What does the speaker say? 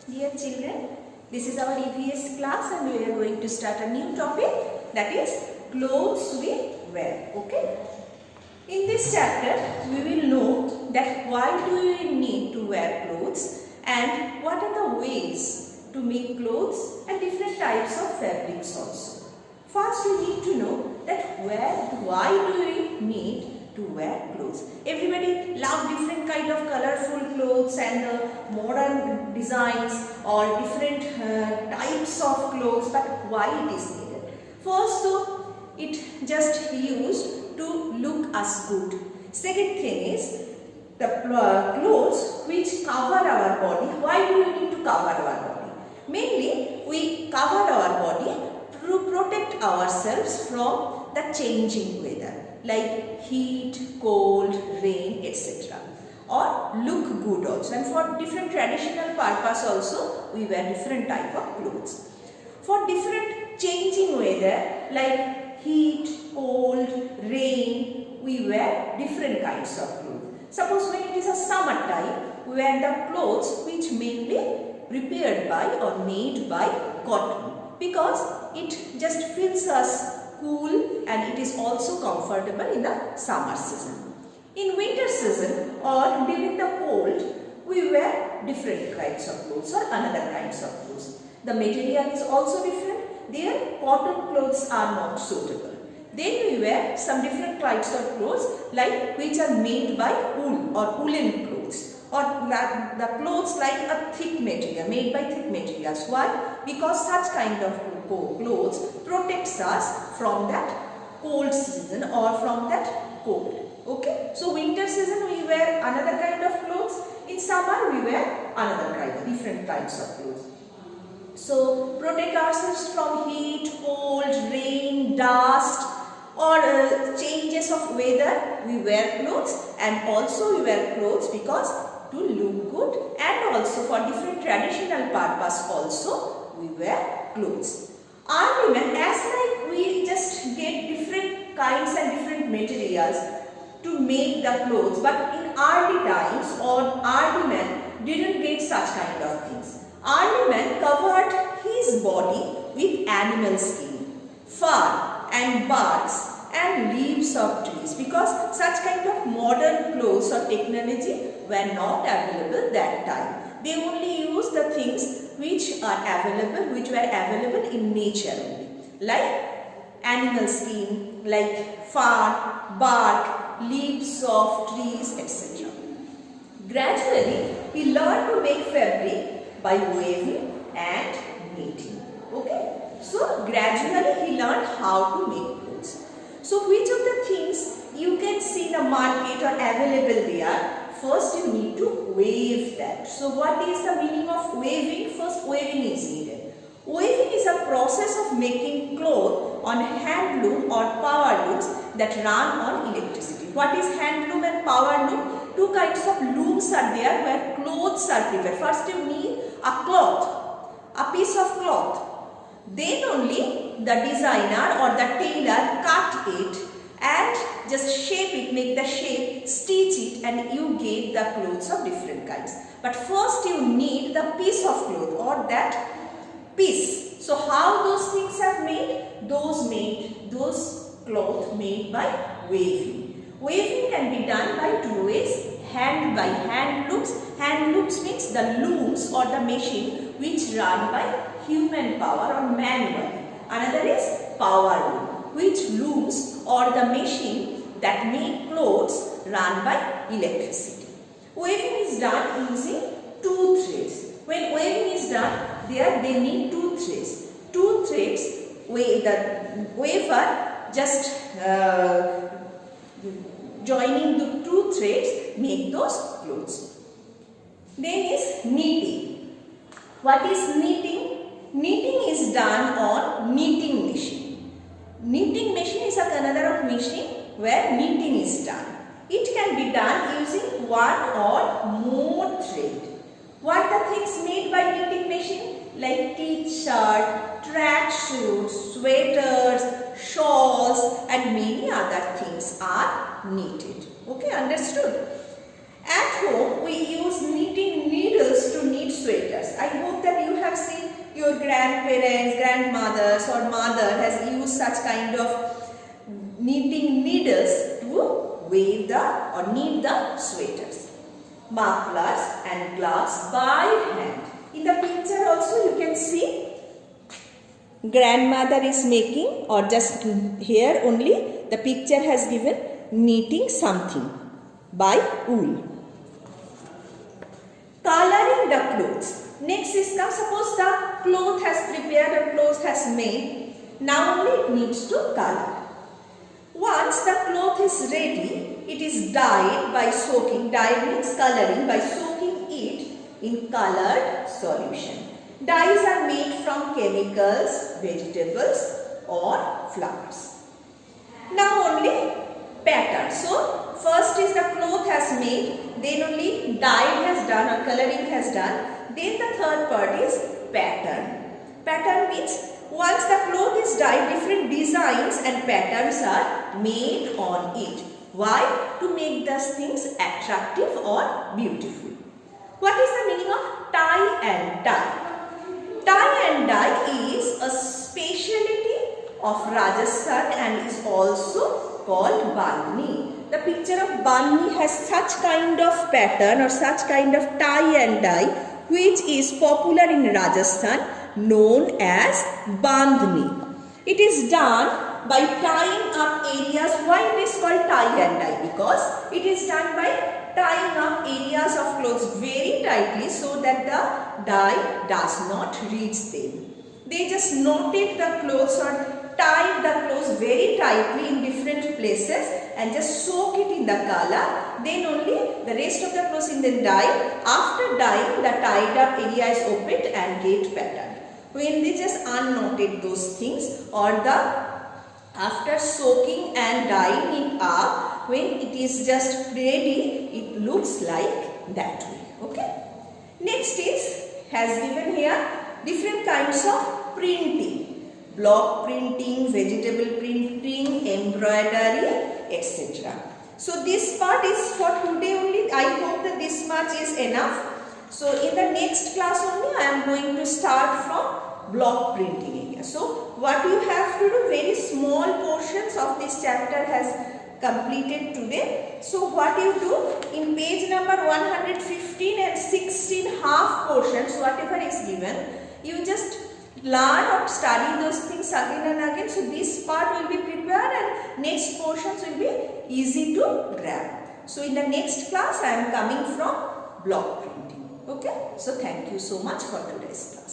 Dear children, this is our EVS class and we are going to start a new topic, that is clothes we wear. Okay. In this chapter, we will know that why do we need to wear clothes and what are the ways to make clothes and different types of fabrics also. First, we need to know that why do we need to wear clothes. Everybody loves different kind of colorful clothes and modern designs or different types of clothes, but why it is needed? First, though, it just used to look us good. Second thing is the clothes which cover our body. Why do we need to cover our body? Mainly, we cover our body to protect ourselves from the changing weather like heat, cold, rain, etc. Or look good also. And for different traditional purpose also, we wear different type of clothes. For different changing weather like heat, cold, rain, we wear different kinds of clothes. Suppose when it is a summer time, we wear the clothes which mainly prepared by or made by cotton, because it just feels us cool and it is also comfortable in the summer season. In winter season or during the cold, we wear different kinds of clothes or another kinds of clothes. The material is also different. There cotton clothes are not suitable. Then we wear some different types of clothes like which are made by wool or woolen clothes, or the clothes like a thick material, made by thick materials. Why? Because such kind of clothes protects us from that cold season or from that cold. Okay. So winter season we wear another kind of clothes. In summer we wear another kind, different kinds of clothes. So protect ourselves from heat, cold, rain, dust, or changes of weather. We wear clothes, and also we wear clothes because to look good, and also for different traditional purpose also we wear clothes. Army men, as like we just get different kinds and different materials to make the clothes, but in early times or army men didn't get such kind of things. Army men covered his body with animal skin, fur and barks and leaves of trees, because such kind of modern clothes or technology were not available that time. They only used the things which were available in nature only, like animal skin, like fur, bark, leaves of trees, etc. Gradually, he learned to make fabric by weaving and knitting. Okay, so gradually he learned how to make clothes. So which of the things you can see in the market or available there? First you need to weave that. So what is the meaning of weaving? First, weaving is needed. Weaving is a process of making cloth on handloom or power looms that run on electricity. What is handloom and power loom? Two kinds of looms are there where clothes are prepared. First you need a cloth, a piece of cloth. Then only the designer or the tailor cut it and just shape it, make the shape, stitch it, and you get the clothes of different kinds. But first you need the piece of cloth or that piece. So how those things are made? Those cloth made by weaving. Weaving can be done by two ways. By hand looms. Hand looms means the looms or the machine which run by human power or manual. Another is power loom, which looms or the machine that make clothes run by electricity. Weaving is done using two threads. When weaving is done, they need two threads. Two threads, the weaver just joining the two threads make those clothes. Then is knitting. What is knitting? Knitting is done on knitting machine. Knitting machine is another machine where knitting is done. It can be done using one or more thread. What are the things made by knitting machine? Like t-shirt, track suits, sweaters, shawls, and many other things are knitted. Okay, understood? At home, we use knitting needles to knit sweaters. I hope that you have seen your grandparents, grandmothers or mother has used such kind of knitting needles to weave the or knit the sweaters. Mufflers and gloves by hand. In the picture also you can see grandmother is making, or just here only the picture has given knitting something by wool. Coloring the clothes. Next is, now suppose the cloth has prepared or cloth has made. Now only it needs to color. Once the cloth is ready, it is dyed by soaking. Dyed means coloring, by soaking it in colored solution. Dyes are made from chemicals, vegetables or flowers. Now only pattern. So first is the cloth has made, then only dye has done or coloring has done. Then the third part is pattern. Pattern means once the cloth is dyed, different designs and patterns are made on it. Why? To make those things attractive or beautiful. What is the meaning of tie and dye? Tie and dye is a speciality of Rajasthan and is also called bandhni. The picture of bandhni has such kind of pattern or such kind of tie and dye which is popular in Rajasthan, known as bandhni. It is done by tying up areas. Why it is called tie and dye? Because it is done by tying up areas of clothes very tightly so that the dye does not reach them. They just knotted the clothes or tied the clothes very tightly in different places and just soak it in the color. Then only the rest of the clothes in the dye. After dyeing, the tied up area is opened and get patterned. When they just unknotted those things, or after soaking and dyeing it up, when it is just ready, it looks like that way. Okay. Next is, has given here different kinds of printing. Block printing, vegetable printing, embroidery, etc. So this part is for today only. I hope that this much is enough. So in the next class only I am going to start from block printing area. So what you have to do, very small portions of this chapter has completed today. So what you do, in page number 115 and 16 half portions, whatever is given, you just learn or study those things again and again. So this part will be prepared and next portions will be easy to grab. So in the next class I am coming from block printing. Okay. So thank you so much for today's class.